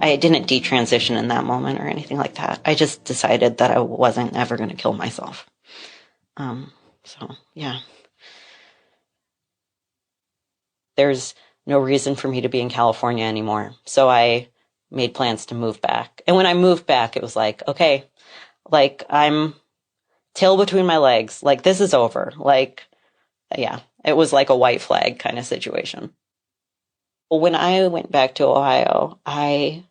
I didn't detransition in that moment or anything like that. I just decided that I wasn't ever going to kill myself. So, yeah. There's no reason for me to be in California anymore. So I made plans to move back. And when I moved back, it was like, okay, like I'm tail between my legs. Like this is over. Like, yeah, it was like a white flag kind of situation. Well, when I went back to Ohio, I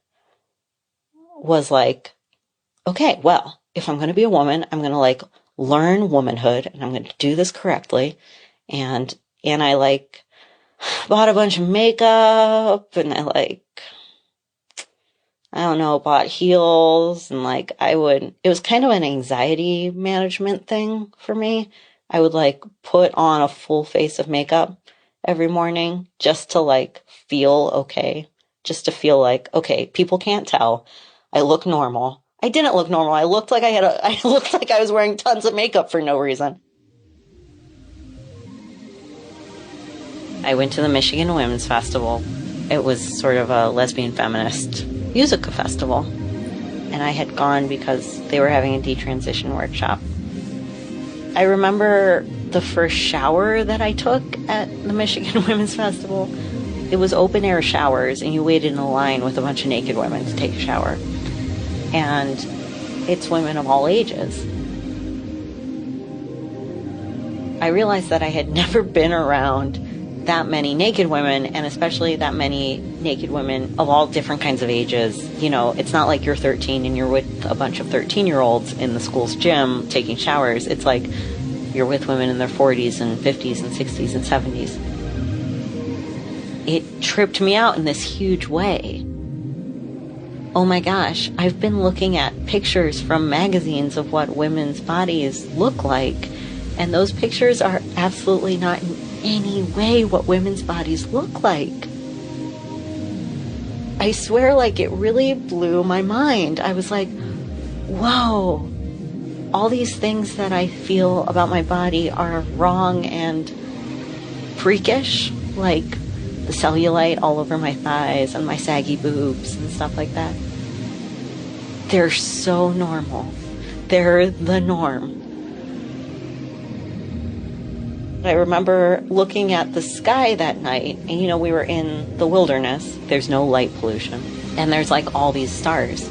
was like, okay, well, if I'm going to be a woman, I'm going to like learn womanhood and I'm going to do this correctly. And I like bought a bunch of makeup and I don't know, bought heels and like it was kind of an anxiety management thing for me. I would like put on a full face of makeup every morning just to like feel okay, just to feel like, okay, people can't tell. I look normal. I didn't look normal. I looked like I looked like I was wearing tons of makeup for no reason. I went to the Michigan Women's Festival. It was sort of a lesbian feminist music festival. And I had gone because they were having a detransition workshop. I remember the first shower that I took at the Michigan Women's Festival. It was open air showers, and you waited in a line with a bunch of naked women to take a shower. And it's women of all ages. I realized that I had never been around that many naked women, and especially that many naked women of all different kinds of ages. You know, it's not like you're 13 and you're with a bunch of 13-year-olds in the school's gym taking showers. It's like you're with women in their 40s and 50s and 60s and 70s. It tripped me out in this huge way. Oh my gosh, I've been looking at pictures from magazines of what women's bodies look like, and those pictures are absolutely not in any way what women's bodies look like. I swear, like, it really blew my mind. I was like, whoa, all these things that I feel about my body are wrong and freakish, like the cellulite all over my thighs and my saggy boobs and stuff like that. They're so normal. They're the norm. I remember looking at the sky that night, and you know, we were in the wilderness. There's no light pollution, and there's like all these stars.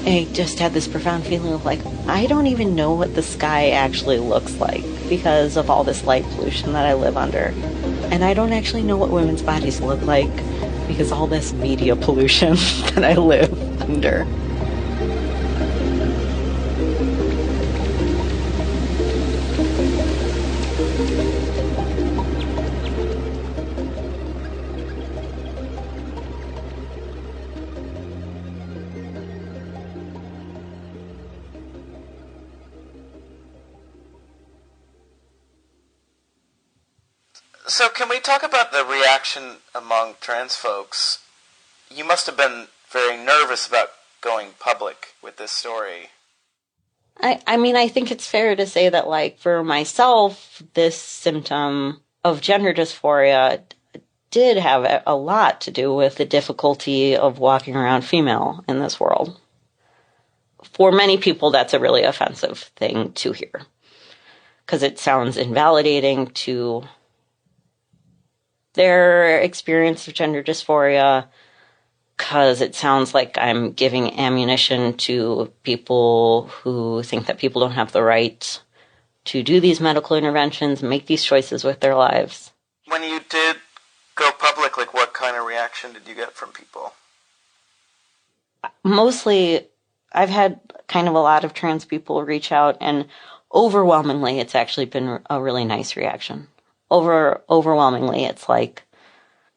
And I just had this profound feeling of like, I don't even know what the sky actually looks like because of all this light pollution that I live under. And I don't actually know what women's bodies look like because all this media pollution that I live under. So can we talk about the reaction among trans folks? You must have been very nervous about going public with this story. I mean, I think it's fair to say that, like, for myself, this symptom of gender dysphoria did have a lot to do with the difficulty of walking around female in this world. For many people, that's a really offensive thing to hear, because it sounds invalidating to their experience of gender dysphoria, because it sounds like I'm giving ammunition to people who think that people don't have the right to do these medical interventions, make these choices with their lives. When you did go public, like, what kind of reaction did you get from people? Mostly, I've had kind of a lot of trans people reach out, and overwhelmingly, it's actually been a really nice reaction. Overwhelmingly, it's like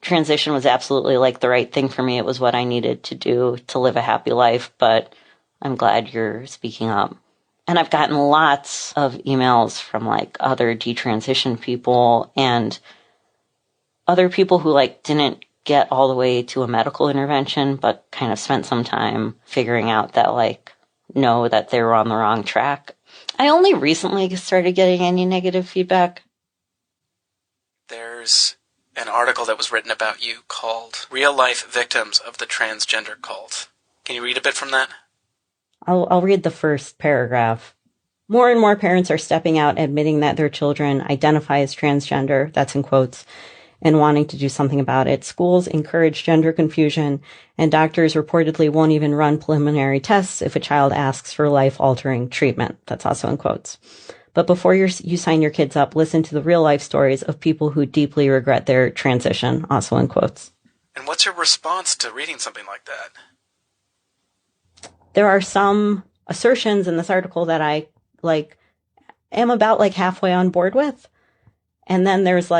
transition was absolutely like the right thing for me. It was what I needed to do to live a happy life, but I'm glad you're speaking up. And I've gotten lots of emails from like other detransition people and other people who like didn't get all the way to a medical intervention, but kind of spent some time figuring out that like, no, that they were on the wrong track. I only recently started getting any negative feedback. There's an article that was written about you called Real Life Victims of the Transgender Cult. Can you read a bit from that? I'll read the first paragraph. More and more parents are stepping out, admitting that their children identify as transgender, that's in quotes, and wanting to do something about it. Schools encourage gender confusion, and doctors reportedly won't even run preliminary tests if a child asks for life-altering treatment. That's also in quotes. But before you sign your kids up, listen to the real-life stories of people who deeply regret their transition, also in quotes. And what's your response to reading something like that? There are some assertions in this article that I, am about, halfway on board with. And then there's,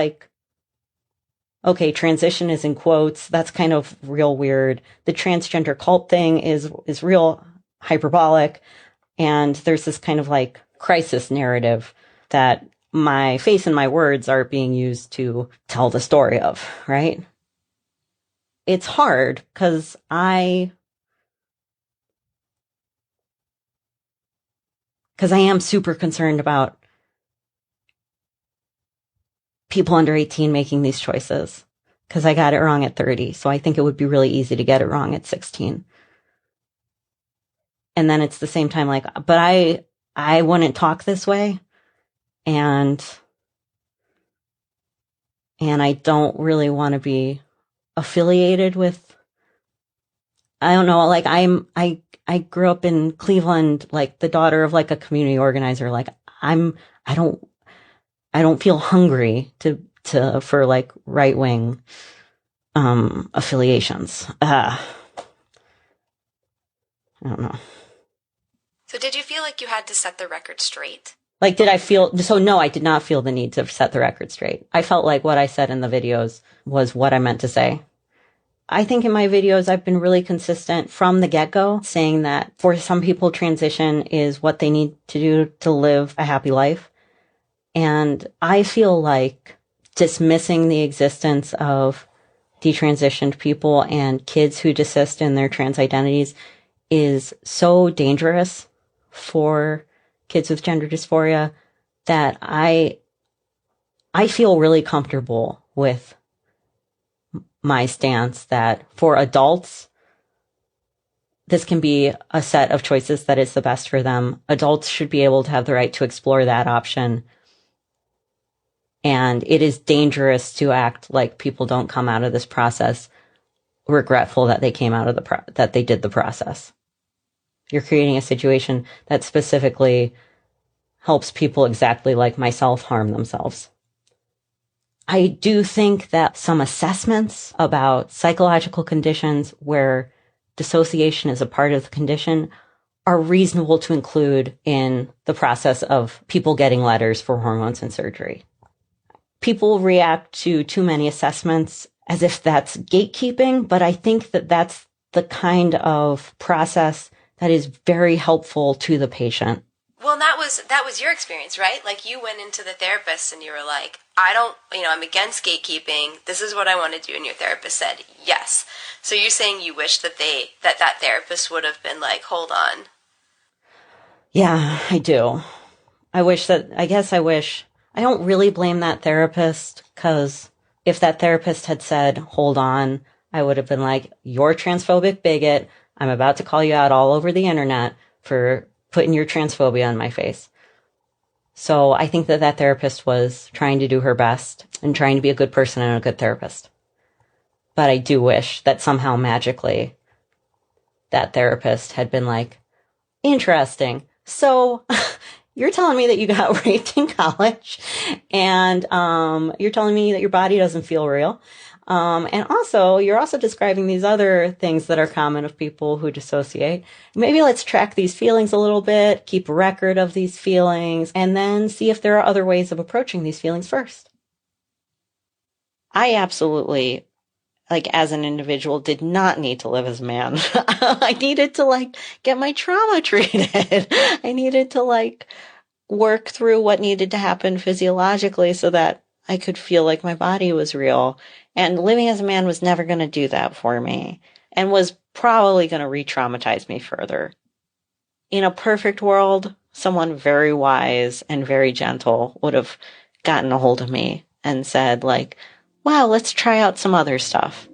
okay, transition is in quotes. That's kind of real weird. The transgender cult thing is real hyperbolic. And there's this kind of crisis narrative that my face and my words are being used to tell the story of, right? It's hard because I am super concerned about people under 18 making these choices, because I got it wrong at 30. So I think it would be really easy to get it wrong at 16. And then it's the same time, but I wouldn't talk this way. And I don't really want to be affiliated with, I don't know, I grew up in Cleveland, the daughter of a community organizer. I don't feel hungry for right wing affiliations. I don't know. So did you feel like you had to set the record straight? Did I feel, so no, I did not feel the need to set the record straight. I felt like what I said in the videos was what I meant to say. I think in my videos, I've been really consistent from the get-go, saying that for some people, transition is what they need to do to live a happy life. And I feel like dismissing the existence of detransitioned people and kids who desist in their trans identities is so dangerous for kids with gender dysphoria that I feel really comfortable with my stance that for adults, this can be a set of choices that is the best for them. Adults should be able to have the right to explore that option. And it is dangerous to act like people don't come out of this process regretful that they came out of that they did the process. You're creating a situation that specifically helps people exactly like myself harm themselves. I do think that some assessments about psychological conditions where dissociation is a part of the condition are reasonable to include in the process of people getting letters for hormones and surgery. People react to too many assessments as if that's gatekeeping, but I think that that's the kind of process that is very helpful to the patient. Well, that was your experience, right? You went into the therapist and you were like, I'm against gatekeeping. This is what I want to do. And your therapist said, yes. So you're saying you wish that that therapist would have been like, hold on. Yeah, I do. I wish. I don't really blame that therapist, because if that therapist had said, hold on, I would have been like, you're a transphobic bigot. I'm about to call you out all over the internet for putting your transphobia on my face. So I think that therapist was trying to do her best and trying to be a good person and a good therapist. But I do wish that somehow magically that therapist had been like, interesting. So you're telling me that you got raped in college, and you're telling me that your body doesn't feel real. And also, you're also describing these other things that are common of people who dissociate. Maybe let's track these feelings a little bit, keep a record of these feelings, and then see if there are other ways of approaching these feelings first. I absolutely, as an individual, did not need to live as a man. I needed to, get my trauma treated. I needed to, work through what needed to happen physiologically so that I could feel like my body was real. And living as a man was never going to do that for me, and was probably going to re-traumatize me further. In a perfect world, someone very wise and very gentle would have gotten a hold of me and said, wow, let's try out some other stuff.